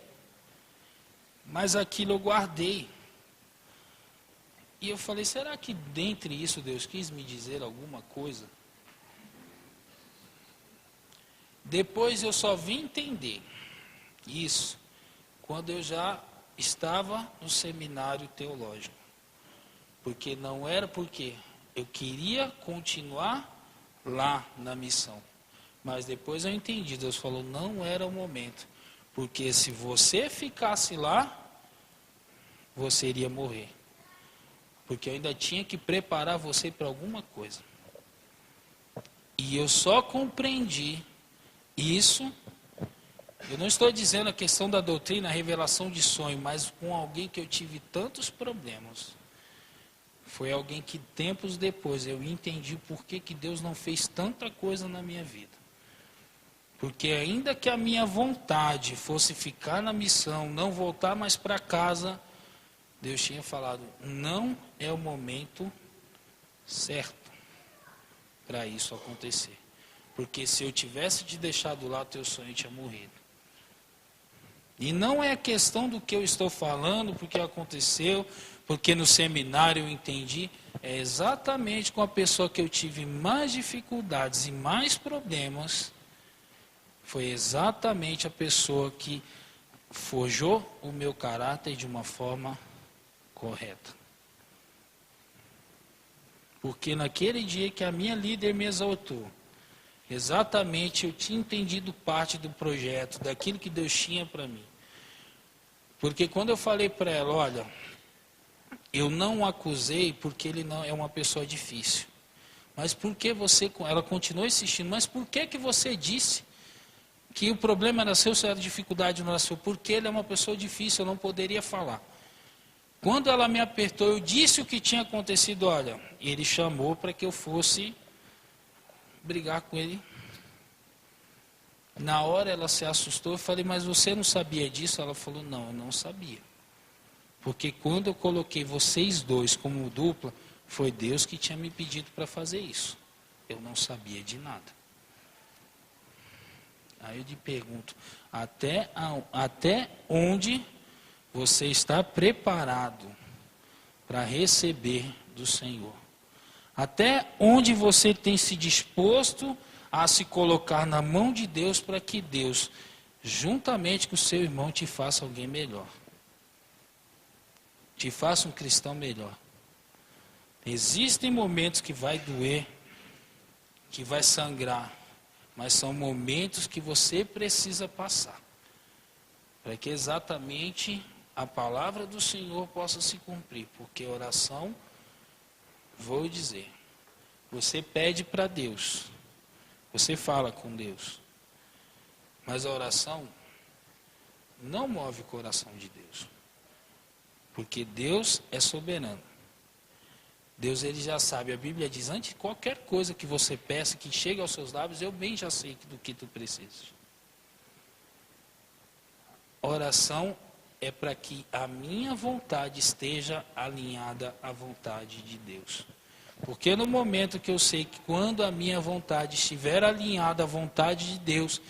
Mas aquilo eu guardei. E eu falei: será que dentre isso Deus quis me dizer alguma coisa? Depois eu só vim entender isso quando eu já estava no seminário teológico. Porque não era porque eu queria continuar lá na missão. Mas depois eu entendi, Deus falou: não era o momento. Porque se você ficasse lá, você iria morrer. Porque eu ainda tinha que preparar você para alguma coisa. E eu só compreendi isso. Eu não estou dizendo a questão da doutrina, a revelação de sonho, mas com alguém que eu tive tantos problemas. Foi alguém que tempos depois eu entendi por que Deus não fez tanta coisa na minha vida. Porque ainda que a minha vontade fosse ficar na missão, não voltar mais para casa, Deus tinha falado: não é o momento certo para isso acontecer. Porque se eu tivesse te deixado lá, teu sonho tinha morrido. E não é questão do que eu estou falando, porque aconteceu, porque no seminário eu entendi. É exatamente com a pessoa que eu tive mais dificuldades e mais problemas. Foi exatamente a pessoa que forjou o meu caráter de uma forma correta. Porque naquele dia que a minha líder me exaltou, exatamente eu tinha entendido parte do projeto, daquilo que Deus tinha para mim. Porque quando eu falei para ela: olha, eu não o acusei porque ele não é uma pessoa difícil. Mas por que você... Ela continuou insistindo, mas por que você disse que o problema era seu, se era dificuldade não era seu? Porque ele é uma pessoa difícil, eu não poderia falar. Quando ela me apertou, eu disse o que tinha acontecido, olha, ele chamou para que eu fosse brigar com ele. Na hora ela se assustou, eu falei, mas você não sabia disso? Ela falou, não, eu não sabia. Porque quando eu coloquei vocês dois como dupla, foi Deus que tinha me pedido para fazer isso. Eu não sabia de nada. Aí eu te pergunto, até onde você está preparado para receber do Senhor? Até onde você tem se disposto a se colocar na mão de Deus para que Deus, juntamente com o seu irmão, te faça alguém melhor? Te faça um cristão melhor. Existem momentos que vai doer, que vai sangrar, mas são momentos que você precisa passar, para que exatamente a palavra do Senhor possa se cumprir, porque oração, vou dizer, você pede para Deus, você fala com Deus, mas a oração não move o coração de Deus, porque Deus é soberano. Deus, ele já sabe, a Bíblia diz, antes de qualquer coisa que você peça, que chegue aos seus lábios, eu bem já sei do que tu precisas. Oração é para que a minha vontade esteja alinhada à vontade de Deus. Porque no momento que eu sei que quando a minha vontade estiver alinhada à vontade de Deus,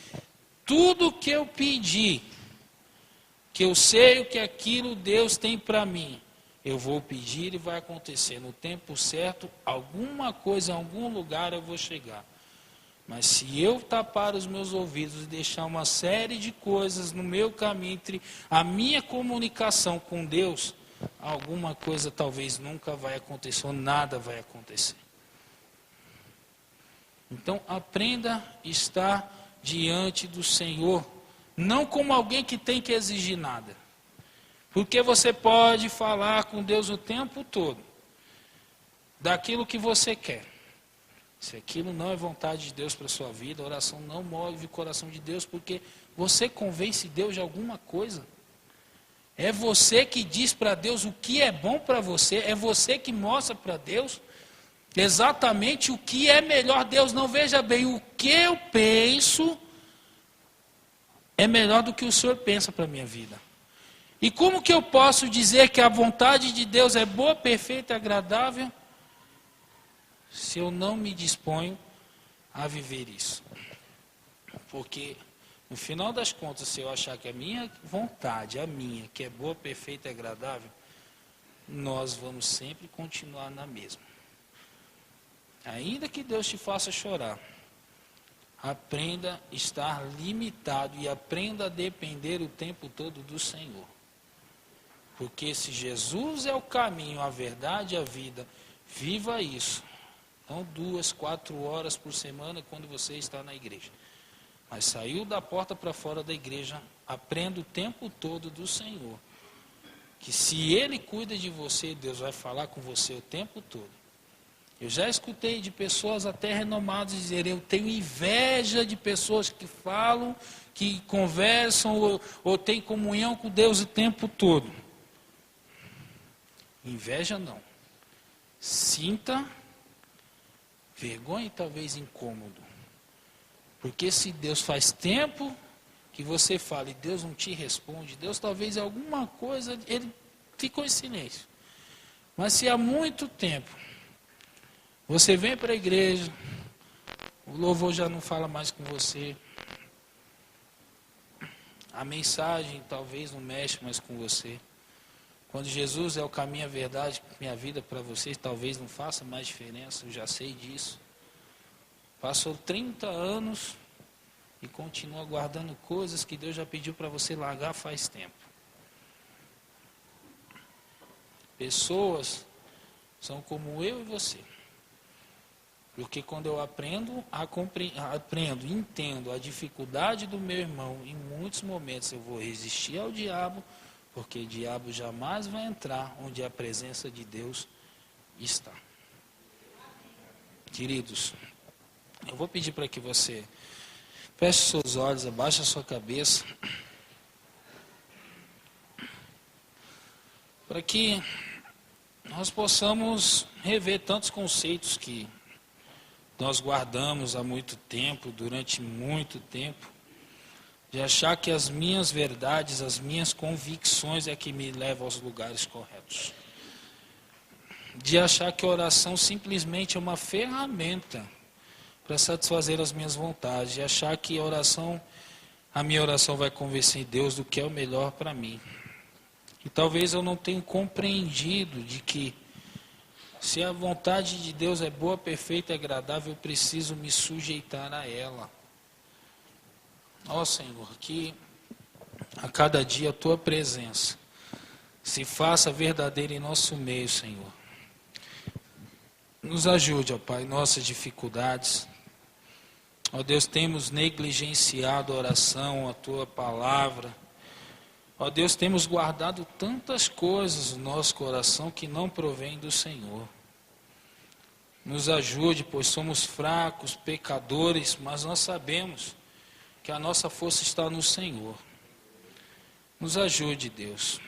tudo que eu pedir, que eu sei o que aquilo Deus tem para mim, eu vou pedir e vai acontecer. No tempo certo, alguma coisa, em algum lugar eu vou chegar. Mas se eu tapar os meus ouvidos e deixar uma série de coisas no meu caminho, entre a minha comunicação com Deus, alguma coisa talvez nunca vai acontecer, ou nada vai acontecer. Então aprenda a estar diante do Senhor, não como alguém que tem que exigir nada. Porque você pode falar com Deus o tempo todo, daquilo que você quer. Se aquilo não é vontade de Deus para a sua vida, a oração não move o coração de Deus, porque você convence Deus de alguma coisa. É você que diz para Deus o que é bom para você, é você que mostra para Deus exatamente o que é melhor. Deus, não, veja bem, o que eu penso é melhor do que o Senhor pensa para a minha vida. E como que eu posso dizer que a vontade de Deus é boa, perfeita e agradável, se eu não me disponho a viver isso? Porque, no final das contas, se eu achar que a minha vontade, a minha, que é boa, perfeita e agradável, nós vamos sempre continuar na mesma. Ainda que Deus te faça chorar, aprenda a estar limitado e aprenda a depender o tempo todo do Senhor. Porque se Jesus é o caminho, a verdade e a vida, viva isso. Não 2, 4 horas por semana quando você está na igreja. Mas saiu da porta para fora da igreja, aprenda o tempo todo do Senhor. Que se Ele cuida de você, Deus vai falar com você o tempo todo. Eu já escutei de pessoas até renomadas dizerem, eu tenho inveja de pessoas que falam, que conversam ou têm comunhão com Deus o tempo todo. Inveja não. Sinta vergonha e talvez incômodo. Porque se Deus faz tempo que você fala e Deus não te responde, Deus talvez alguma coisa, Ele ficou em silêncio. Mas se há muito tempo você vem para a igreja, o louvor já não fala mais com você, a mensagem talvez não mexe mais com você. Quando Jesus é o caminho, a verdade, minha vida para vocês talvez não faça mais diferença, eu já sei disso. Passou 30 anos e continua guardando coisas que Deus já pediu para você largar faz tempo. Pessoas são como eu e você. Porque quando eu aprendo, entendo a dificuldade do meu irmão, em muitos momentos eu vou resistir ao diabo, porque o diabo jamais vai entrar onde a presença de Deus está. Queridos, eu vou pedir para que você feche seus olhos, abaixe a sua cabeça, para que nós possamos rever tantos conceitos que nós guardamos há muito tempo, durante muito tempo, de achar que as minhas verdades, as minhas convicções é que me levam aos lugares corretos. De achar que a oração simplesmente é uma ferramenta para satisfazer as minhas vontades, de achar que a minha oração vai convencer Deus do que é o melhor para mim. E talvez eu não tenha compreendido de que se a vontade de Deus é boa, perfeita e agradável, eu preciso me sujeitar a ela. Ó Senhor, que a cada dia a Tua presença se faça verdadeira em nosso meio, Senhor. Nos ajude, ó Pai, em nossas dificuldades. Ó Deus, temos negligenciado a oração, a Tua palavra. Ó Deus, temos guardado tantas coisas no nosso coração que não provém do Senhor. Nos ajude, pois somos fracos, pecadores, mas nós sabemos que a nossa força está no Senhor. Nos ajude, Deus.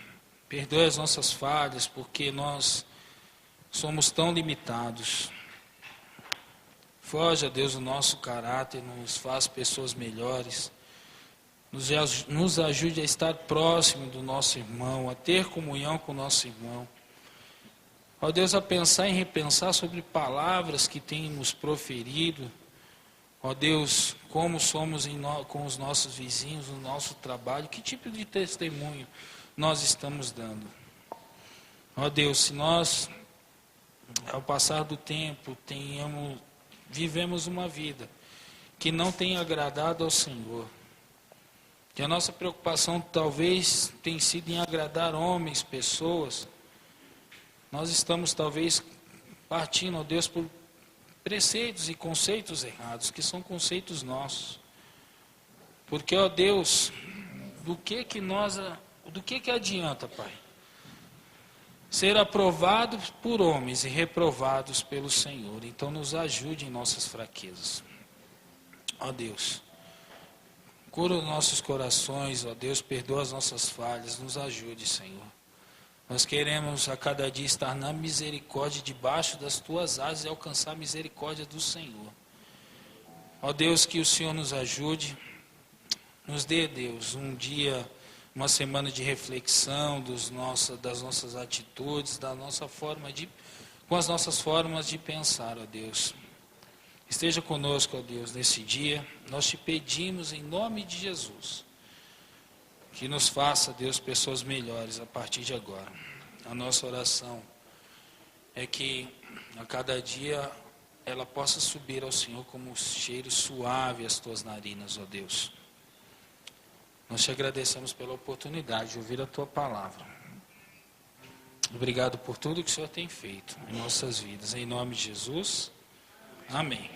Perdoe as nossas falhas, porque nós somos tão limitados. Foge, a Deus, o nosso caráter, nos faz pessoas melhores. Nos ajude a estar próximo do nosso irmão, a ter comunhão com o nosso irmão. Ó Deus, a pensar e repensar sobre palavras que temos proferido. Ó Deus, como somos com os nossos vizinhos, no nosso trabalho, que tipo de testemunho nós estamos dando. Ó Deus, se nós, ao passar do tempo, vivemos uma vida que não tenha agradado ao Senhor, que a nossa preocupação talvez tenha sido em agradar homens, pessoas, nós estamos talvez partindo, ó Deus, por preceitos e conceitos errados, que são conceitos nossos. Porque, ó Deus, do que adianta, Pai? Ser aprovados por homens e reprovados pelo Senhor. Então nos ajude em nossas fraquezas. Ó Deus, cura os nossos corações, ó Deus, perdoa as nossas falhas, nos ajude, Senhor. Nós queremos a cada dia estar na misericórdia, debaixo das Tuas asas e alcançar a misericórdia do Senhor. Ó Deus, que o Senhor nos ajude, nos dê, Deus, um dia, uma semana de reflexão das nossas atitudes, com as nossas formas de pensar, ó Deus. Esteja conosco, ó Deus, nesse dia. Nós te pedimos em nome de Jesus, que nos faça, Deus, pessoas melhores a partir de agora. A nossa oração é que a cada dia ela possa subir ao Senhor como um cheiro suave às Tuas narinas, ó Deus. Nós te agradecemos pela oportunidade de ouvir a Tua palavra. Obrigado por tudo que o Senhor tem feito em nossas vidas. Em nome de Jesus, amém.